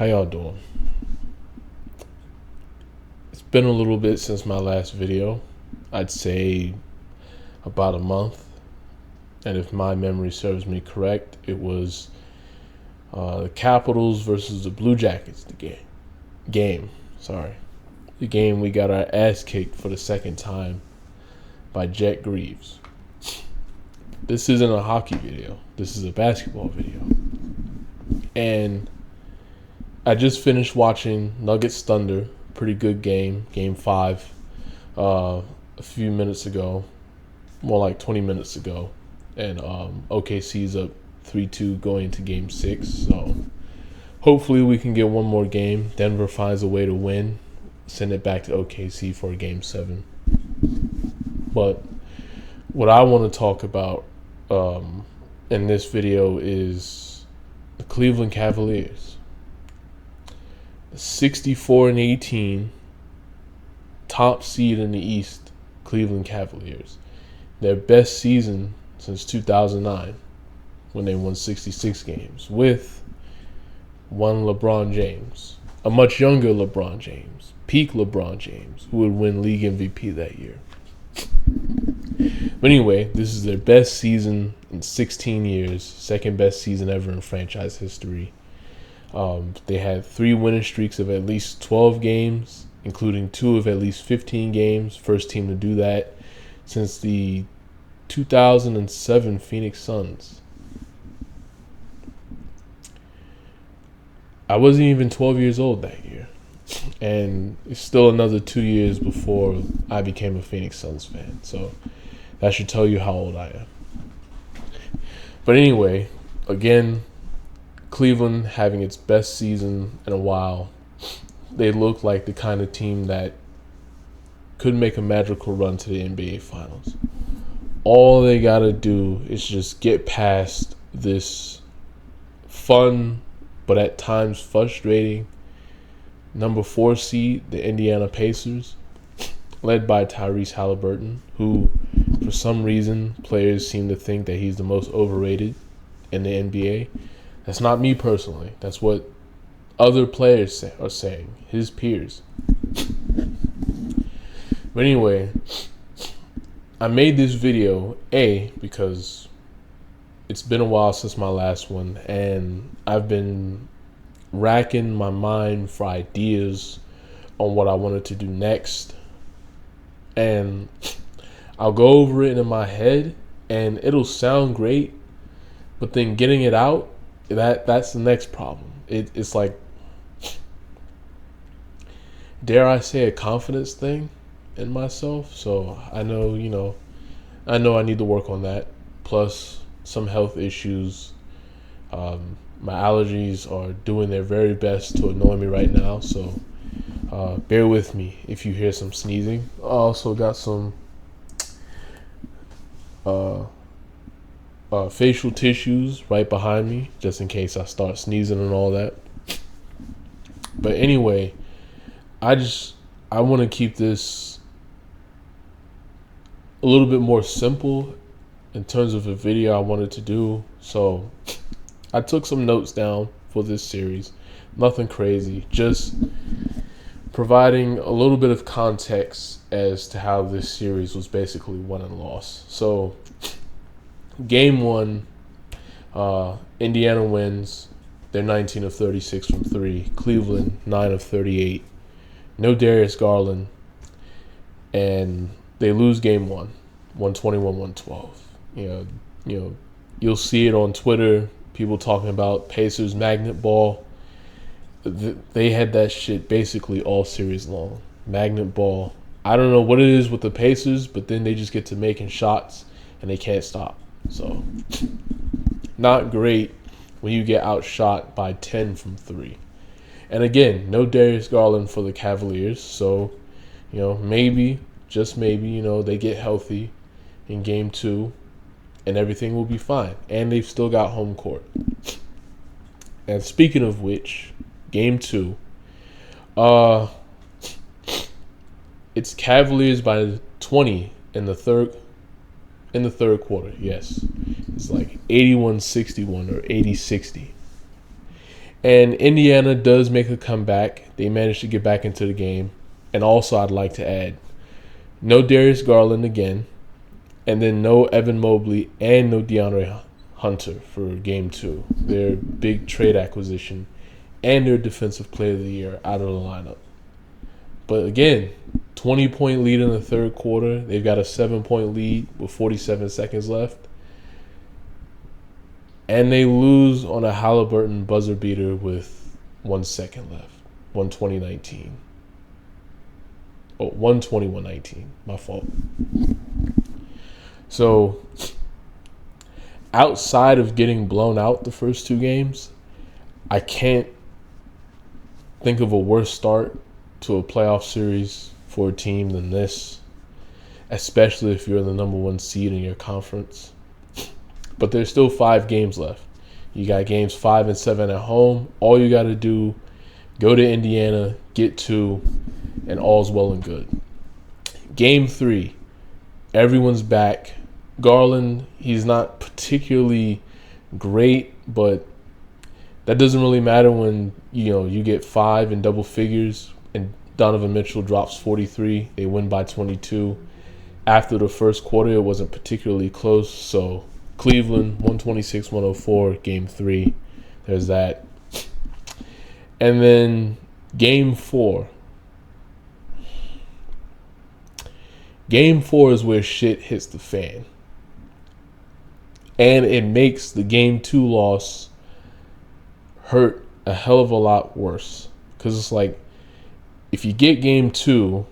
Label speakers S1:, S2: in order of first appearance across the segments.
S1: How y'all doing? It's been a little bit since my last video. I'd say about a month. And if my memory serves me correct, it was the Capitals versus the Blue Jackets, the game. The game we got our ass kicked for the second time by Jet Greaves. This isn't a hockey video. This is a basketball video. And I just finished watching Nuggets Thunder. Pretty good game. Game 5. A few minutes ago. More like 20 minutes ago. And OKC's up 3-2 going into game 6. So hopefully we can get one more game. Denver finds a way to win. Send it back to OKC for game 7. But what I want to talk about in this video is the Cleveland Cavaliers. 64-18, top seed in the East, Cleveland Cavaliers. Their best season since 2009, when they won 66 games, with one LeBron James, a much younger LeBron James, peak LeBron James, who would win league MVP that year. But anyway, this is their best season in 16 years, second best season ever in franchise history. They had 3 winning streaks of at least 12 games, including 2 of at least 15 games. First team to do that since the 2007 Phoenix Suns. I wasn't even 12 years old that year. And it's still another 2 years before I became a Phoenix Suns fan. So that should tell you how old I am. But anyway, again, Cleveland having its best season in a while. They look like the kind of team that could make a magical run to the NBA Finals. All they got to do is just get past this fun, but at times frustrating, number 4 seed, the Indiana Pacers, led by Tyrese Halliburton, who, for some reason, players seem to think that he's the most overrated in the NBA. That's not me personally. That's what other players are saying, his peers. But anyway, I made this video, because it's been a while since my last one, and I've been racking my mind for ideas on what I wanted to do next. And I'll go over it in my head, and it'll sound great, but then getting it out, that's the next problem. It's like, dare I say, a confidence thing in myself. So I know I need to work on that. Plus some health issues. My allergies are doing their very best to annoy me right now. So bear with me if you hear some sneezing. I also got some facial tissues right behind me, just in case I start sneezing and all that. But anyway, I want to keep this a little bit more simple in terms of a video I wanted to do. So I took some notes down for this series. Nothing crazy, just providing a little bit of context as to how this series was basically won and lost. So game 1, Indiana wins. They're 19 of 36 from 3. Cleveland, 9 of 38. No Darius Garland. And they lose game 1, 121-112. You'll see it on Twitter. People talking about Pacers magnet ball. They had that shit basically all series long. Magnet ball. I don't know what it is with the Pacers, but then they just get to making shots and they can't stop. So not great when you get outshot by 10 from 3. And again, no Darius Garland for the Cavaliers. So, maybe, just maybe, they get healthy in game 2 and everything will be fine. And they've still got home court. And speaking of which, game 2, it's Cavaliers by 20 in the third quarter. Yes, it's like 81-61 or 80-60. And Indiana does make a comeback. They managed to get back into the game. And also, I'd like to add, no Darius Garland again, and then no Evan Mobley and no DeAndre Hunter for Game 2. Their big trade acquisition and their Defensive Player of the Year out of the lineup. But again, 20-point lead in the third quarter. They've got a 7-point lead with 47 seconds left. And they lose on a Halliburton buzzer beater with 1 second left. 120-19. Oh, 121-19. My fault. So, outside of getting blown out the first 2 games, I can't think of a worse start to a playoff series for a team than this, especially if you're the number 1 seed in your conference. But there's still 5 games left. You got games 5 and 7 at home. All you got to do, go to Indiana, get 2, and all's well and good. Game 3, everyone's back. Garland, he's not particularly great, but that doesn't really matter when you get 5 in double figures and Donovan Mitchell drops 43. They win by 22. After the first quarter, it wasn't particularly close, so Cleveland, 126-104, Game 3. There's that. And then Game 4. Game 4 is where shit hits the fan. And it makes the Game 2 loss hurt a hell of a lot worse. Because it's like, if you get Game 2,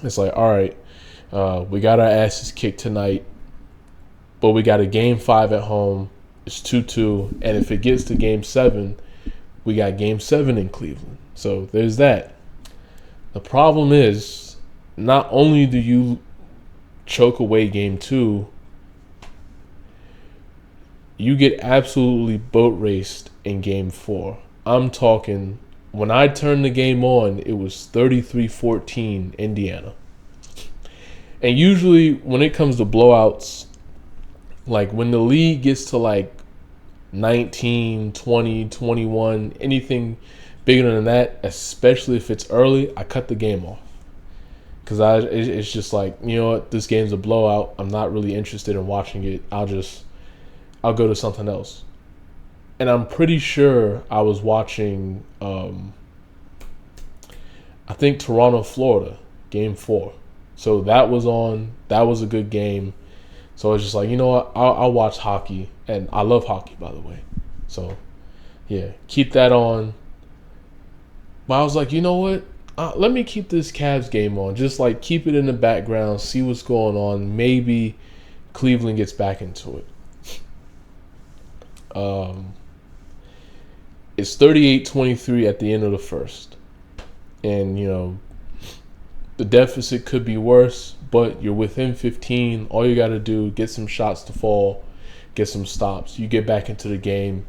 S1: it's like, all right, we got our asses kicked tonight. But we got a Game 5 at home. It's 2-2. And if it gets to Game 7, we got Game 7 in Cleveland. So there's that. The problem is, not only do you choke away Game 2, you get absolutely boat raced in Game 4. I'm talking, when I turned the game on, it was 33-14 Indiana. And usually when it comes to blowouts, like when the league gets to like 19, 20, 21, anything bigger than that, especially if it's early, I cut the game off. Because it's just like, you know what, this game's a blowout. I'm not really interested in watching it. I'll go to something else. And I'm pretty sure I was watching, I think Toronto, Florida, Game 4. So that was on. That was a good game. So I was just like, you know what, I'll watch hockey. And I love hockey, by the way. So, yeah, keep that on. But I was like, you know what? Let me keep this Cavs game on. Just like keep it in the background, see what's going on. Maybe Cleveland gets back into it. It's 38-23 at the end of the first. And, the deficit could be worse, but you're within 15. All you got to do, get some shots to fall, get some stops. You get back into the game,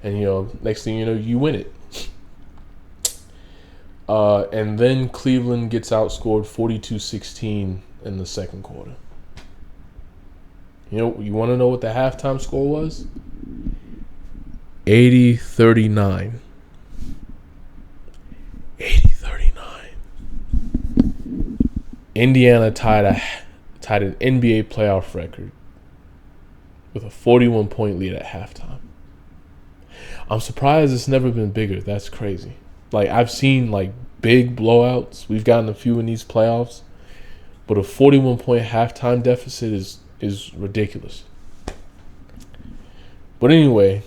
S1: and, next thing you know, you win it. And then Cleveland gets outscored 42-16 in the second quarter. You want to know what the halftime score was? 80-39. 80-39. Indiana tied an NBA playoff record with a 41-point lead at halftime. I'm surprised it's never been bigger. That's crazy. Like, I've seen, big blowouts. We've gotten a few in these playoffs. But a 41-point halftime deficit is ridiculous. But anyway.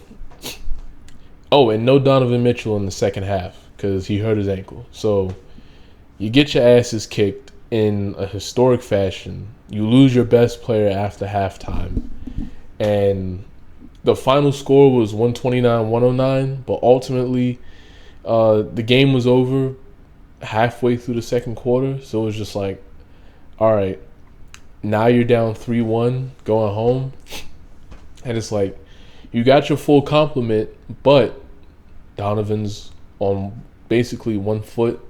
S1: Oh, and no Donovan Mitchell in the second half because he hurt his ankle. So you get your asses kicked in a historic fashion. You lose your best player after halftime. And the final score was 129-109. But ultimately, the game was over halfway through the second quarter. So it was just like, all right, now you're down 3-1 going home. And it's like, you got your full complement, but Donovan's on basically 1 foot.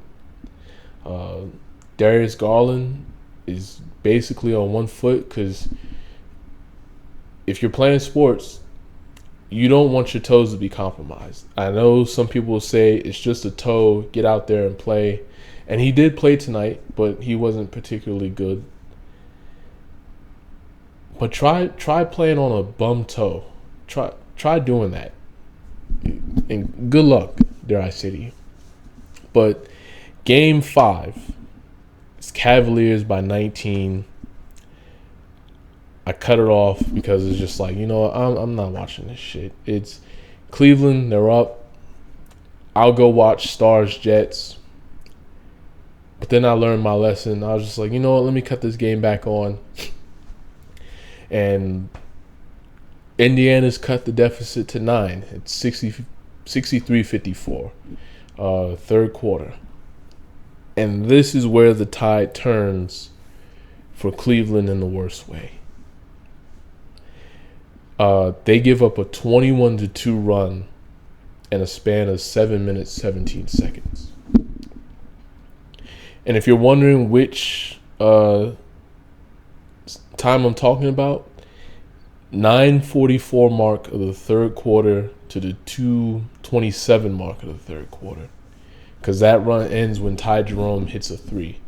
S1: Darius Garland is basically on 1 foot because if you're playing sports, you don't want your toes to be compromised. I know some people will say it's just a toe, get out there and play. And he did play tonight, but he wasn't particularly good. But try playing on a bum toe. Try doing that. And good luck, dare I say to you. But Game 5, it's Cavaliers by 19. I cut it off because it's just like, I'm not watching this shit. It's Cleveland, they're up. I'll go watch Stars Jets. But then I learned my lesson. I was just like, let me cut this game back on. And Indiana's cut the deficit to 9. It's 63-54, third quarter. And this is where the tide turns for Cleveland in the worst way. They give up a 21-2 run in a span of 7 minutes, 17 seconds. And if you're wondering which time I'm talking about, 9:44 mark of the third quarter to the 2:27 mark of the third quarter. Because that run ends when Ty Jerome hits a 3.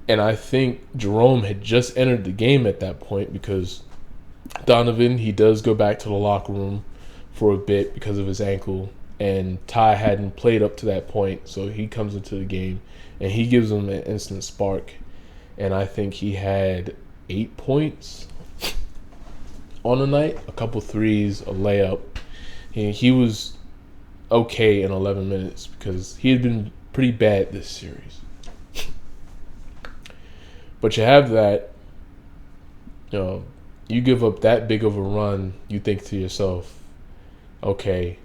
S1: And I think Jerome had just entered the game at that point because Donovan, he does go back to the locker room for a bit because of his ankle. And Ty hadn't played up to that point, so he comes into the game. And he gives him an instant spark. And I think he had 8 points on the night. A couple threes, a layup. He was okay in 11 minutes because he had been pretty bad this series. But you have that, you give up that big of a run, you think to yourself, okay,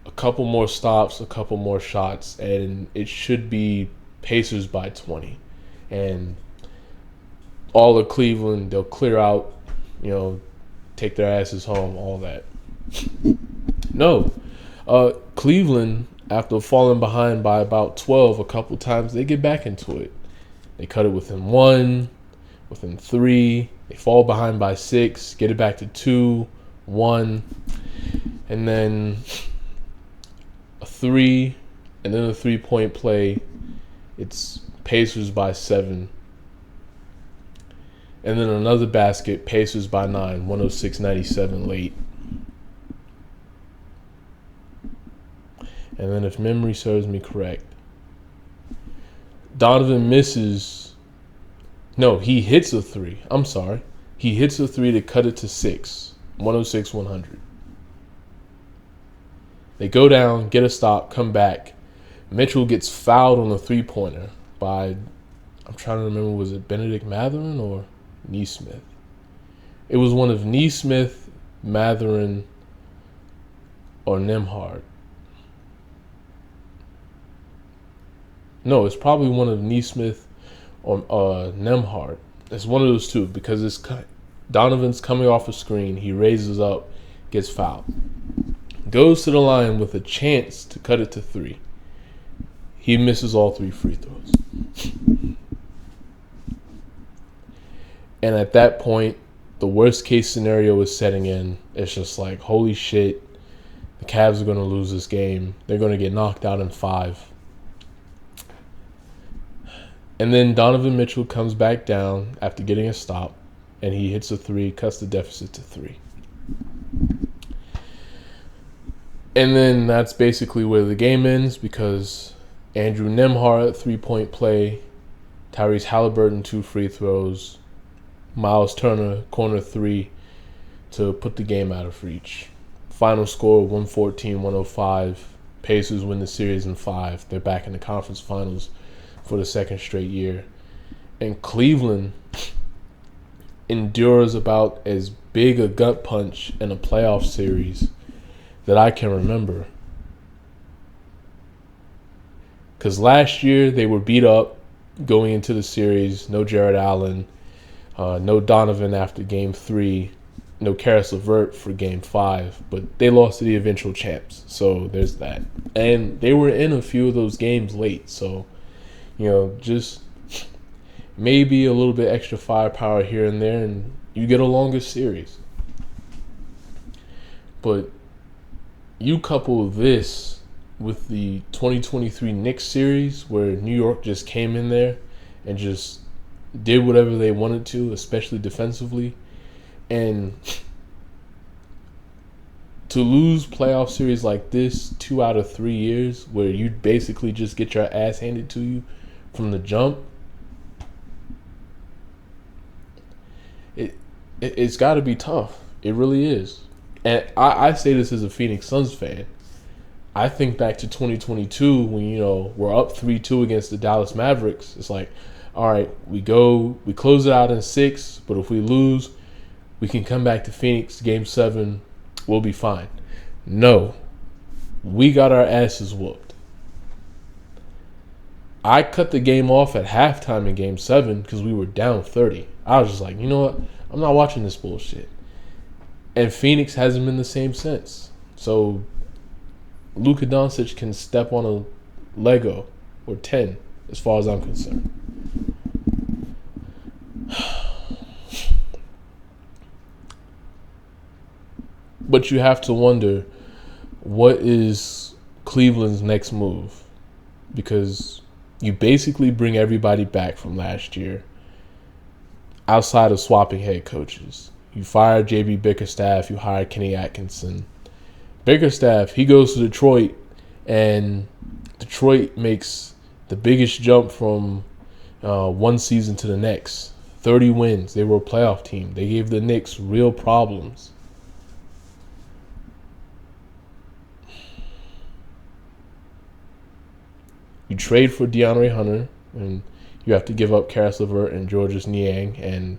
S1: a couple more stops, a couple more shots, and it should be Pacers by 20. And all of Cleveland, they'll clear out, take their asses home, all that. No. Cleveland, after falling behind by about 12 a couple times, they get back into it. They cut it within 1, within 3. They fall behind by 6, get it back to 2, 1, and then a 3, and then a 3-point play. It's Pacers by 7. And then another basket, Pacers by 9, 106-97 late. And then if memory serves me correct, Donovan misses. No, he hits a 3. I'm sorry. He hits a 3 to cut it to 6, 106-100. They go down, get a stop, come back. Mitchell gets fouled on a 3-pointer by, I'm trying to remember, was it Benedict Mathurin or Neesmith? It was one of Neesmith, Mathurin, or Nembhard. No, it's probably one of Neesmith or Nembhard. It's one of those two because it's Donovan's coming off a screen. He raises up, gets fouled. Goes to the line with a chance to cut it to 3. He misses all 3 free throws. And at that point, the worst case scenario is setting in. It's just like, holy shit, the Cavs are going to lose this game. They're going to get knocked out in 5. And then Donovan Mitchell comes back down after getting a stop, and he hits a 3, cuts the deficit to 3. And then that's basically where the game ends because Andrew Nembhard, 3-point play, Tyrese Halliburton, 2 free throws, Miles Turner, corner 3 to put the game out of reach. Final score, 114-105. Pacers win the series in 5. They're back in the conference finals for the second straight year. And Cleveland endures about as big a gut punch in a playoff series that I can remember. Because last year they were beat up going into the series. No Jared Allen, no Donovan after Game 3, no Karis LeVert for Game 5. But they lost to the eventual champs, so there's that. And they were in a few of those games late, so just maybe a little bit extra firepower here and there, and you get a longer series. But you couple this with the 2023 Knicks series where New York just came in there and just did whatever they wanted to, especially defensively. And to lose playoff series like this 2 out of 3 years where you basically just get your ass handed to you from the jump, it's got to be tough. It really is. And I say this as a Phoenix Suns fan. I think back to 2022 when, we're up 3-2 against the Dallas Mavericks. It's like, all right, we close it out in 6, but if we lose, we can come back to Phoenix, Game 7, we'll be fine. No, we got our asses whooped. I cut the game off at halftime in Game 7 because we were down 30. I was just like, you know what? I'm not watching this bullshit. And Phoenix hasn't been the same since. So Luka Doncic can step on a Lego or 10 as far as I'm concerned. But you have to wonder, what is Cleveland's next move? Because you basically bring everybody back from last year outside of swapping head coaches. You fire J.B. Bickerstaff, you hire Kenny Atkinson. Bickerstaff, he goes to Detroit, and Detroit makes the biggest jump from one season to the next. 30 wins. They were a playoff team. They gave the Knicks real problems. You trade for DeAndre Hunter, and you have to give up Karis LeVert and Georges Niang. And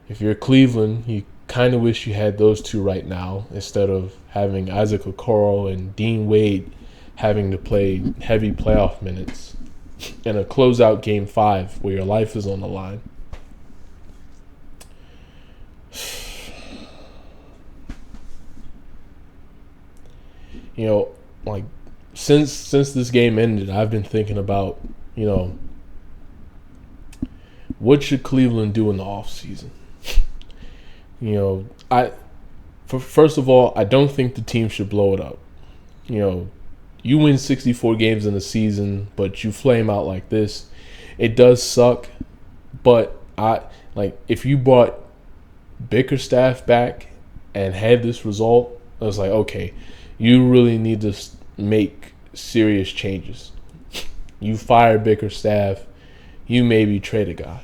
S1: if you're Cleveland, you kind of wish you had those two right now instead of having Isaac Okoro and Dean Wade having to play heavy playoff minutes in a closeout Game 5 where your life is on the line. Since this game ended, I've been thinking about, what should Cleveland do in the offseason? First of all, I don't think the team should blow it up. You win 64 games in a season, but you flame out like this. It does suck, but if you brought Bickerstaff back and had this result, I was like, okay, you really need to make serious changes. You fire Bickerstaff, you maybe trade a guy.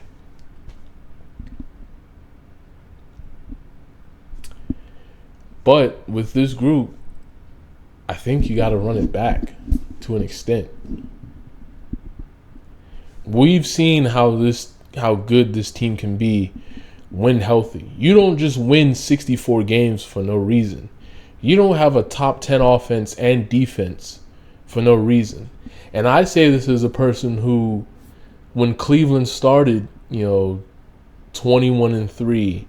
S1: But with this group, I think you got to run it back to an extent. We've seen how good this team can be when healthy. You don't just win 64 games for no reason. You don't have a top 10 offense and defense for no reason. And I say this as a person who, when Cleveland started, 21-3,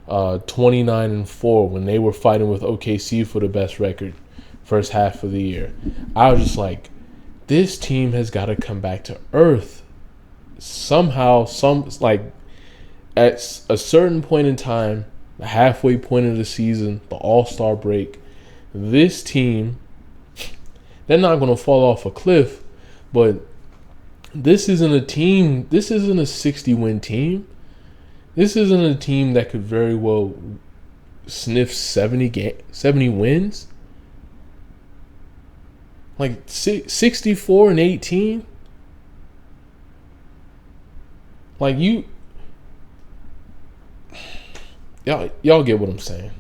S1: 29-4, when they were fighting with OKC for the best record first half of the year, I was just like, this team has got to come back to earth somehow. At a certain point in time, the halfway point of the season, the All-Star break, this team, they're not going to fall off a cliff, but this isn't a 60-win team. This isn't a team that could very well sniff 70 wins. 64-18. Y'all get what I'm saying.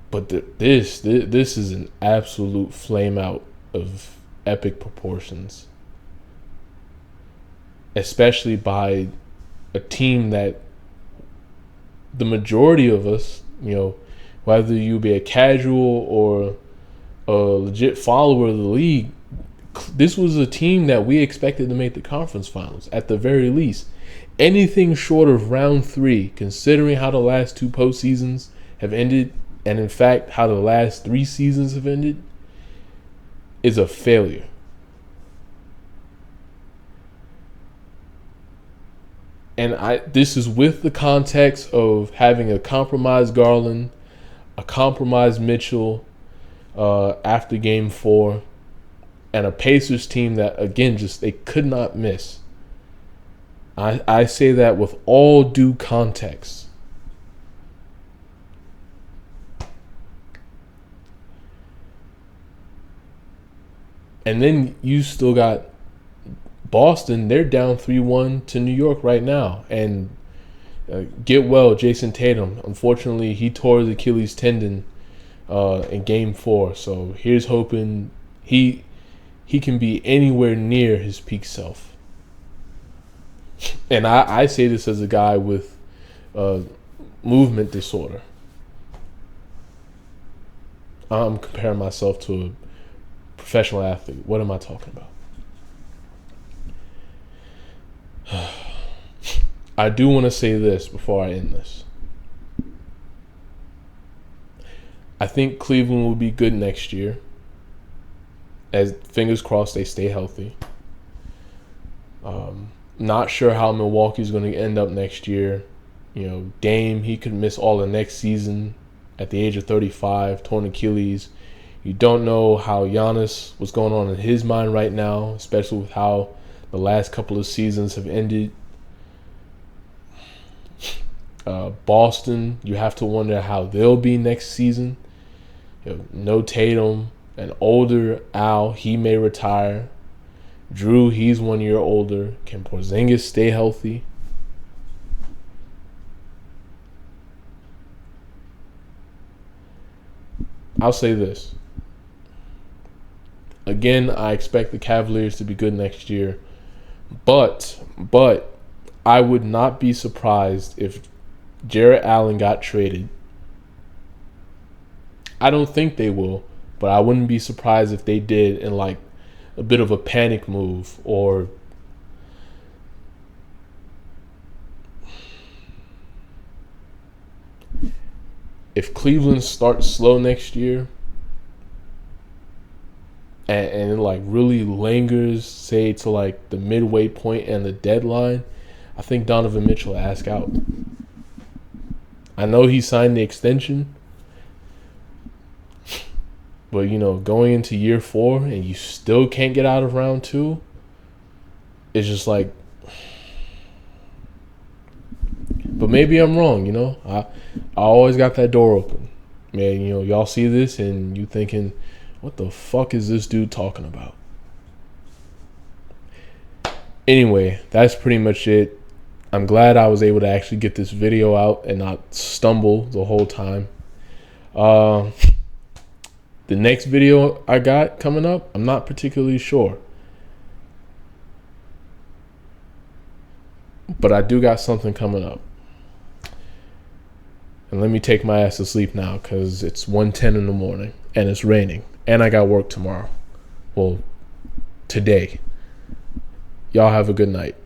S1: But this is an absolute flameout of epic proportions, especially by a team that the majority of us, whether you be a casual or a legit follower of the league, this was a team that we expected to make the conference finals at the very least. Anything short of round 3, considering how the last 2 postseasons have ended, and in fact how the last 3 seasons have ended, is a failure. And this is with the context of having a compromised Garland, a compromised Mitchell after Game 4, and a Pacers team that, again, just they could not miss. I say that with all due context. And then you still got Boston. They're down 3-1 to New York right now. And get well, Jason Tatum. Unfortunately, he tore his Achilles tendon in Game 4. So here's hoping he can be anywhere near his peak self. And I say this as a guy with movement disorder. I'm comparing myself to a professional athlete. What am I talking about? I do want to say this before I end this. I think Cleveland will be good next year. As fingers crossed they stay healthy. Not sure how Milwaukee's going to end up next year. You know, Dame, he could miss all of next season at the age of 35, torn Achilles. You don't know how Giannis, what's going on in his mind right now, especially with how the last couple of seasons have ended. Boston, you have to wonder how they'll be next season. You know, no Tatum, an older Al, he may retire. Drew, he's 1 year older. Can Porzingis stay healthy? I'll say this. Again, I expect the Cavaliers to be good next year. But I would not be surprised if Jarrett Allen got traded. I don't think they will, but I wouldn't be surprised if they did in like a bit of a panic move, or if Cleveland starts slow next year and it like really lingers, say, to like the midway point and the deadline, I think Donovan Mitchell will ask out. I know he signed the extension, but, you know, going into year 4 and you still can't get out of round 2, it's just like, but maybe I'm wrong, you know. I always got that door open. Man, you know, y'all see this and you thinking, what the fuck is this dude talking about? Anyway, that's pretty much it. I'm glad I was able to actually get this video out and not stumble the whole time. The next video I got coming up, I'm not particularly sure. But I do got something coming up. And let me take my ass to sleep now because it's 1:10 in the morning and it's raining. And I got work tomorrow. Well, today. Y'all have a good night.